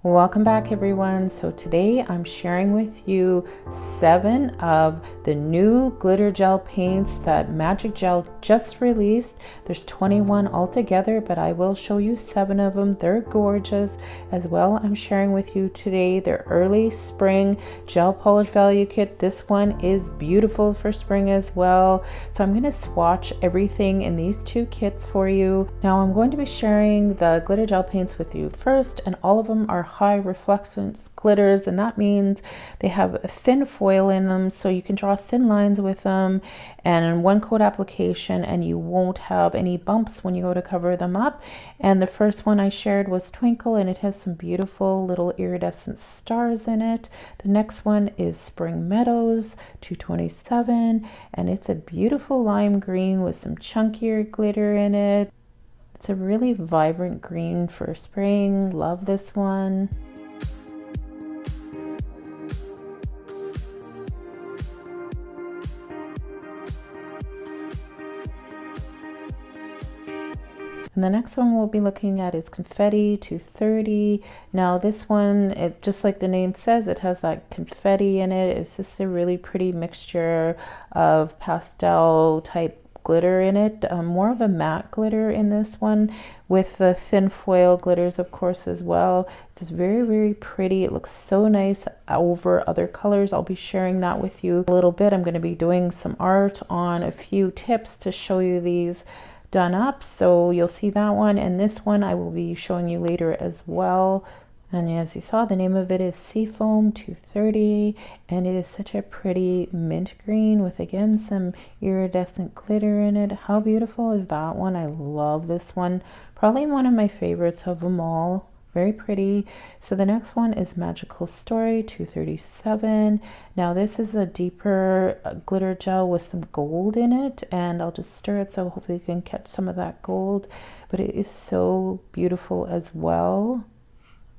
Welcome back everyone. So today I'm sharing with you 7 of the new glitter gel paints that Magic Gel just released. There's 21 altogether, but I will show you 7 of them. They're gorgeous. As well, I'm sharing with you today their early spring gel polish value kit. This one is beautiful for spring as well. So I'm going to swatch everything in these 2 kits for you. Now I'm going to be sharing the glitter gel paints with you first, and all of them are high reflectance glitters, and that means they have a thin foil in them so you can draw thin lines with them and one coat application, and you won't have any bumps when you go to cover them up. And the first one I shared was Twinkle, and it has some beautiful little iridescent stars in it. The next one is Spring Meadows 227, and it's a beautiful lime green with some chunkier glitter in it. It's a really vibrant green for spring. Love this one. And the next one we'll be looking at is Confetti 230. Now this one, just like the name says, it has that confetti in it. It's just a really pretty mixture of pastel type glitter in it, more of a matte glitter in this one, with the thin foil glitters of course as well. It's very pretty. It looks so nice over other colors. I'll be sharing that with you a little bit. I'm going to be doing some art on a few tips to show you these done up, so you'll see that one, and this one I will be showing you later as well. And as you saw, the name of it is Seafoam 230, and it is such a pretty mint green with again some iridescent glitter in it. How beautiful is that one? I love this one. Probably one of my favorites of them all. Very pretty. So the next one is Magical Story 237. Now this is a deeper glitter gel with some gold in it, and I'll just stir it so hopefully you can catch some of that gold, but it is so beautiful as well.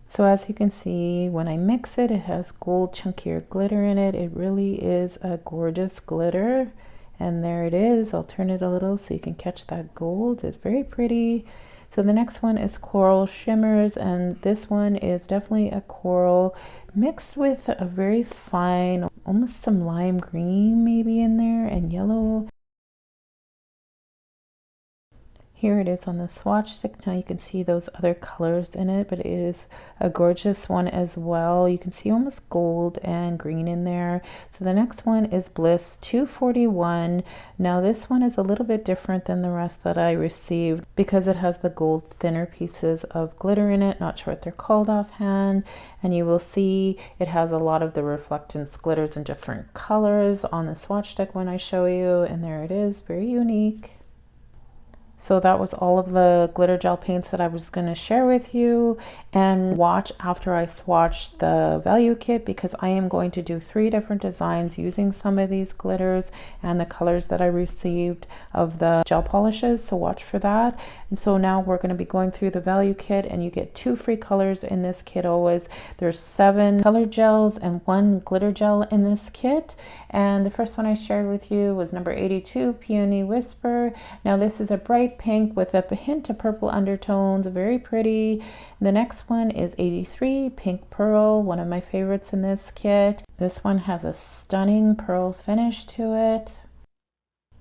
So as you can see, when I mix it, it has gold chunkier glitter in it. It really is a gorgeous glitter. And there it is. I'll turn it a little so you can catch that gold. It's very pretty. So the next one is Coral Shimmers, and this one is definitely a coral mixed with a very fine, almost some lime green maybe in there, and yellow. Here it is on the swatch stick. Now you can see those other colors in it, but it is a gorgeous one as well. You can see almost gold and green in there. So the next one is Bliss 241. Now this one is a little bit different than the rest that I received because it has the gold thinner pieces of glitter in it. Not sure what they're called offhand. And you will see it has a lot of the reflectance glitters in different colors on the swatch stick when I show you. And there it is, very unique. So that was all of the glitter gel paints that I was going to share with you, and watch after I swatch the value kit, because I am going to do 3 different designs using some of these glitters and the colors that I received of the gel polishes, so watch for that. And so now we're going to be going through the value kit, and you get 2 free colors in this kit always. There's 7 color gels and 1 glitter gel in this kit, and the first one I shared with you was number 82, Peony Whisper. Now this is a bright pink with a hint of purple undertones, very pretty. The next one is 83, Pink Pearl, one of my favorites in this kit. This one has a stunning pearl finish to it.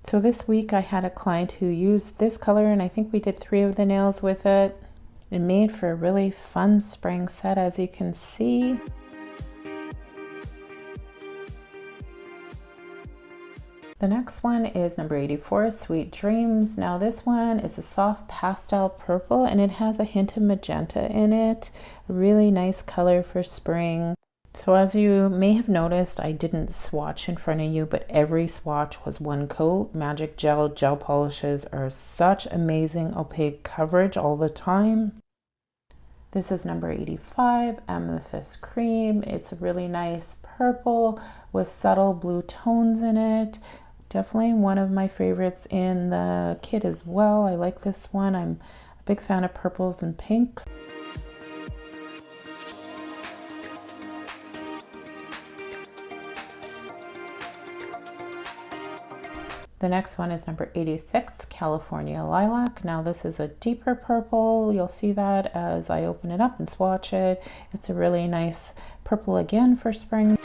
So this week I had a client who used this color, and I think we did 3 of the nails with it. It made for a really fun spring set, as you can see. The next one is number 84, Sweet Dreams. Now this one is a soft pastel purple, and it has a hint of magenta in it. A really nice color for spring. So as you may have noticed, I didn't swatch in front of you, but every swatch was 1 coat. Magic Gel gel polishes are such amazing opaque coverage all the time. This is number 85, Amethyst Cream. It's a really nice purple with subtle blue tones in it. Definitely one of my favorites in the kit as well. I like this one. I'm a big fan of purples and pinks. The next one is number 86, California Lilac. Now this is a deeper purple. You'll see that as I open it up and swatch it. It's a really nice purple again for spring.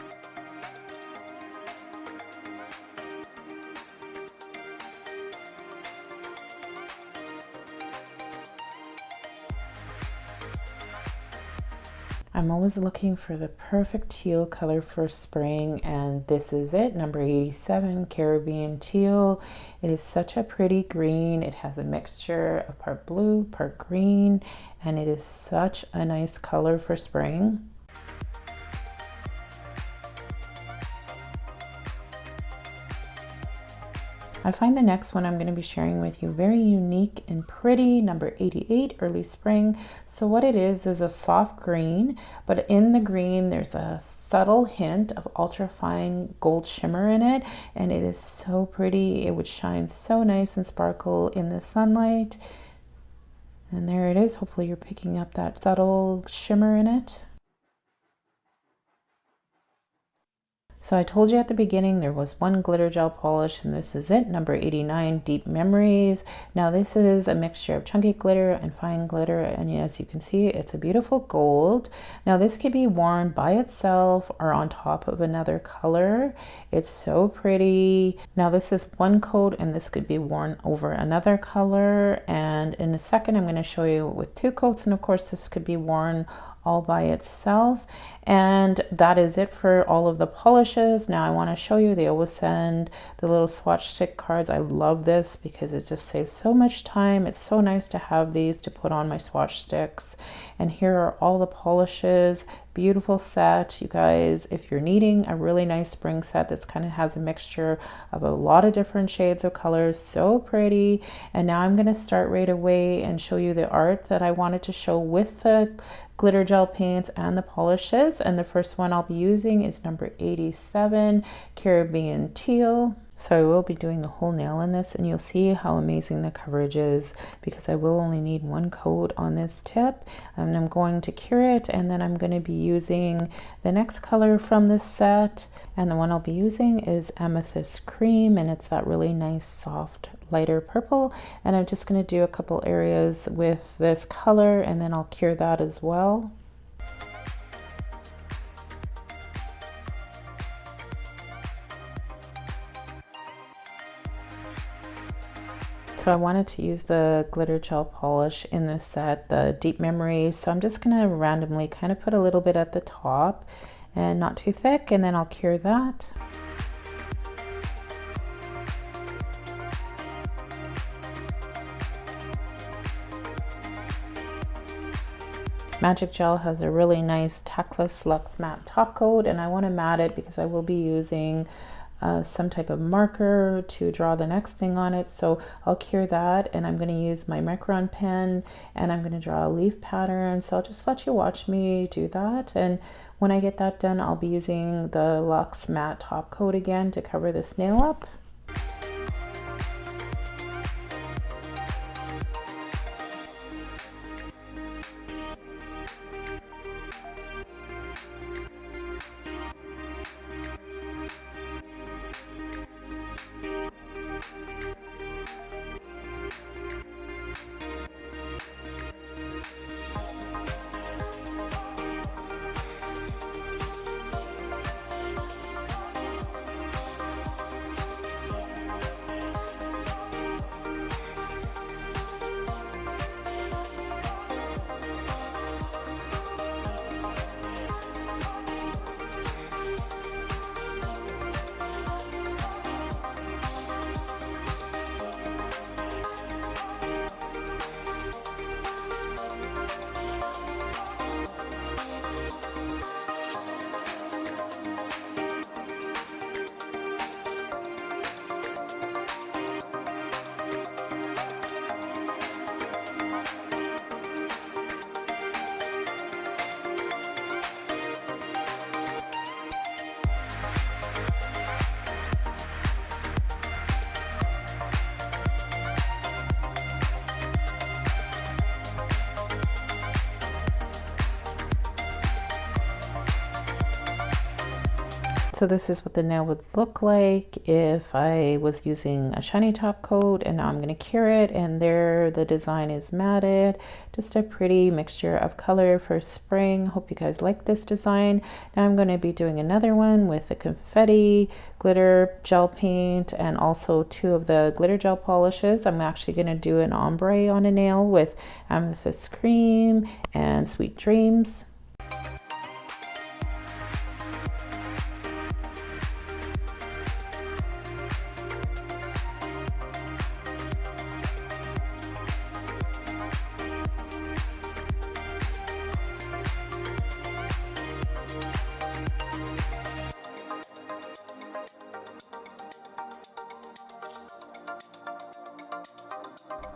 I'm always looking for the perfect teal color for spring, and this is it, number 87, Caribbean Teal. It is such a pretty green. It has a mixture of part blue, part green, and it is such a nice color for spring. I find the next one I'm going to be sharing with you very unique and pretty, number 88, Early Spring. So what it is a soft green, but in the green there's a subtle hint of ultra fine gold shimmer in it, and it is so pretty. It would shine so nice and sparkle in the sunlight. And there it is. Hopefully you're picking up that subtle shimmer in it. So I told you at the beginning there was one glitter gel polish, and this is it, number 89, Deep Memories. Now this is a mixture of chunky glitter and fine glitter, and as you can see, it's a beautiful gold. Now this could be worn by itself or on top of another color. It's so pretty. Now this is one coat, and this could be worn over another color, and in a second I'm going to show you with two coats, and of course this could be worn all by itself. And that is it for all of the polishes. Now I want to show you, they always send the little swatch stick cards. I love this because it just saves so much time. It's so nice to have these to put on my swatch sticks. And here are all the polishes. Beautiful set, you guys. If you're needing a really nice spring set, this kind of has a mixture of a lot of different shades of colors, so pretty. And now I'm going to start right away and show you the art that I wanted to show with the glitter gel paints and the polishes. And the first one I'll be using is number 87, Caribbean Teal. So I will be doing the whole nail in this, and you'll see how amazing the coverage is because I will only need one coat on this tip, and I'm going to cure it, and then I'm going to be using the next color from this set, and the one I'll be using is Amethyst Cream, and it's that really nice soft lighter purple. And I'm just going to do a couple areas with this color, and then I'll cure that as well. So I wanted to use the glitter gel polish in this set, the Deep Memories. So I'm just going to randomly kind of put a little bit at the top and not too thick, and then I'll cure that. Magic Gel has a really nice Tactless Luxe Matte Top Coat, and I want to matte it because I will be using some type of marker to draw the next thing on it. So I'll cure that, and I'm going to use my Makartt pen, and I'm going to draw a leaf pattern. So I'll just let you watch me do that, and when I get that done, I'll be using the Luxe Matte Top Coat again to cover this nail up. So this is what the nail would look like if I was using a shiny top coat, and now I'm going to cure it, and there the design is matted. Just a pretty mixture of color for spring. Hope you guys like this design. Now I'm going to be doing another one with the confetti, glitter, gel paint, and also 2 of the glitter gel polishes. I'm actually going to do an ombre on a nail with amethyst cream and sweet dreams.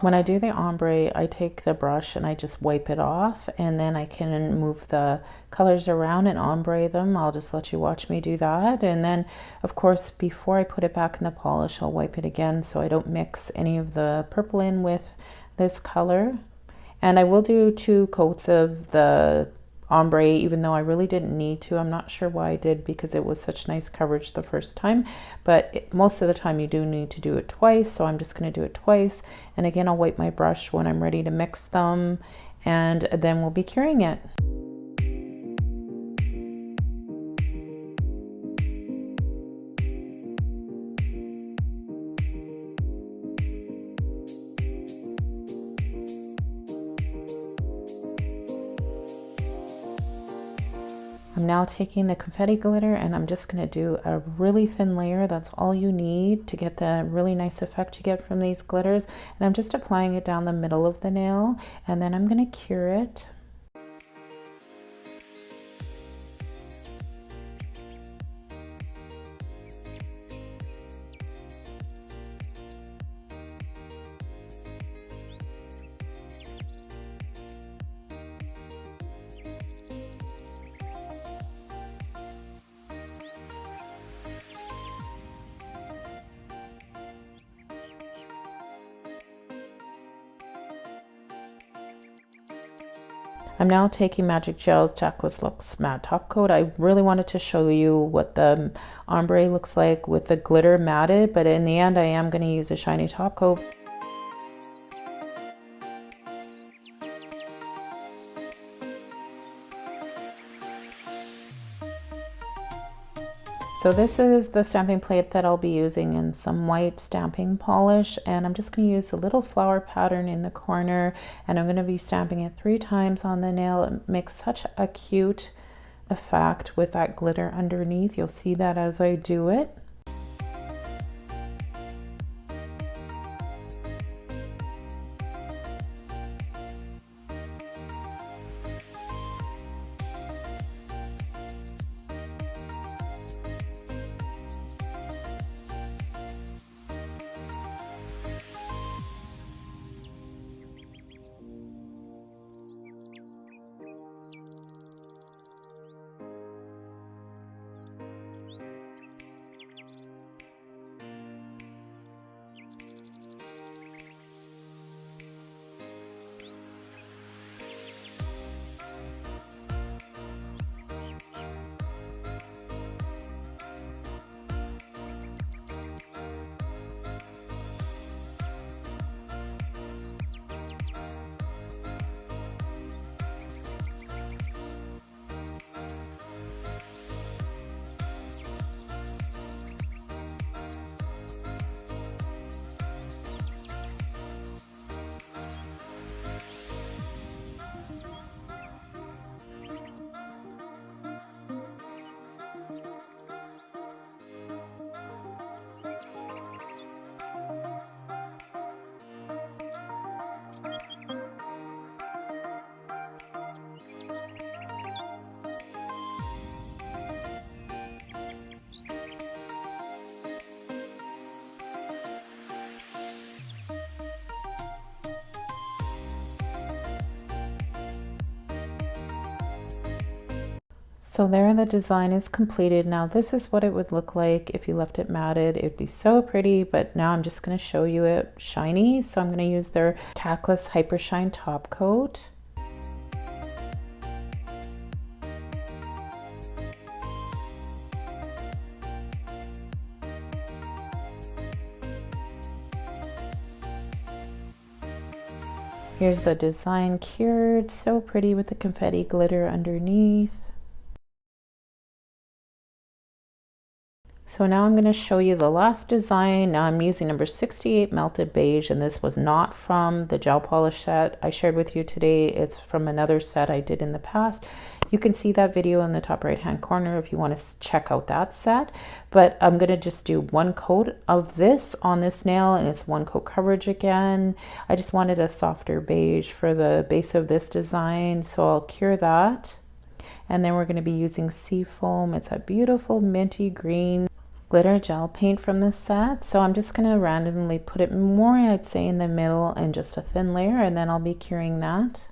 When I do the ombre, I take the brush and I just wipe it off, and then I can move the colors around and ombre them. I'll just let you watch me do that. And then, of course, before I put it back in the polish, I'll wipe it again so I don't mix any of the purple in with this color. And I will do 2 coats of the ombre, even though I really didn't need to. I'm not sure why I did, because it was such nice coverage the first time, but most of the time you do need to do it twice, so I'm just going to do it twice. And again, I'll wipe my brush when I'm ready to mix them, and then we'll be curing it. I'm now taking the confetti glitter, and I'm just going to do a really thin layer. That's all you need to get the really nice effect you get from these glitters. And I'm just applying it down the middle of the nail, and then I'm going to cure it. I'm now taking Magic Gel's Tactless Looks Matte Top Coat. I really wanted to show you what the ombre looks like with the glitter matted, but in the end I am going to use a shiny top coat. So this is the stamping plate that I'll be using in some white stamping polish, and I'm just going to use a little flower pattern in the corner, and I'm going to be stamping it 3 times on the nail. It makes such a cute effect with that glitter underneath. You'll see that as I do it. So there, the design is completed. Now this is what it would look like if you left it matted. It'd be so pretty, but now I'm just going to show you it shiny. So I'm going to use their Tactless Hyper Shine Top Coat. Here's the design cured, so pretty with the confetti glitter underneath. So now I'm going to show you the last design. Now I'm using number 68 Melted Beige, and this was not from the gel polish set I shared with you today. It's from another set I did in the past. You can see that video in the top right hand corner if you want to check out that set. But I'm going to just do one coat of this on this nail, and it's one coat coverage again. I just wanted a softer beige for the base of this design, so I'll cure that. And then we're going to be using Seafoam. It's a beautiful minty green glitter gel paint from this set. So I'm just going to randomly put it more, I'd say, in the middle and just a thin layer, and then I'll be curing that.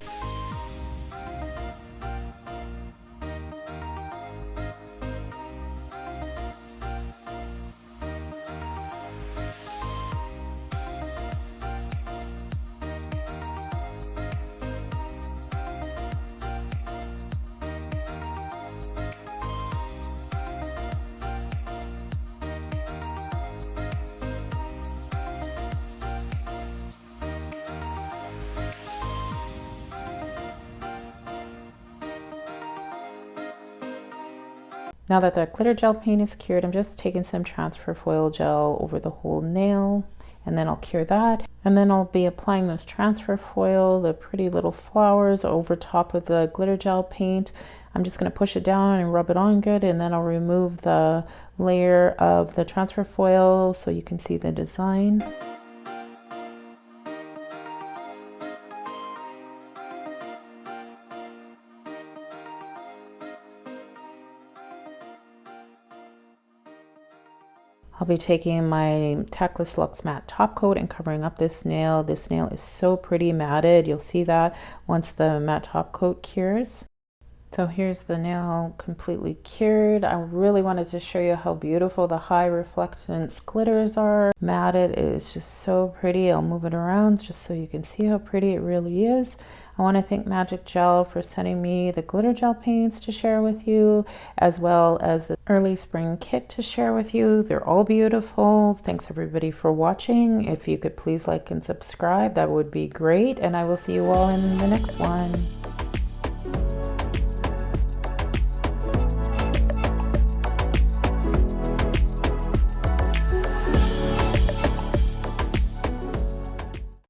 Now that the glitter gel paint is cured, I'm just taking some transfer foil gel over the whole nail, and then I'll cure that. And then I'll be applying this transfer foil, the pretty little flowers, over top of the glitter gel paint. I'm just going to push it down and rub it on good, and then I'll remove the layer of the transfer foil so you can see the design. I'll be taking my Tactless Luxe Matte Top Coat and covering up this nail. This nail is so pretty matted. You'll see that once the matte top coat cures. So here's the nail completely cured. I really wanted to show you how beautiful the high reflectance glitters are. Matted, it is just so pretty. I'll move it around just so you can see how pretty it really is. I want to thank Magic Gel for sending me the glitter gel paints to share with you, as well as the early spring kit to share with you. They're all beautiful. Thanks everybody for watching. If you could please like and subscribe, that would be great. And I will see you all in the next one.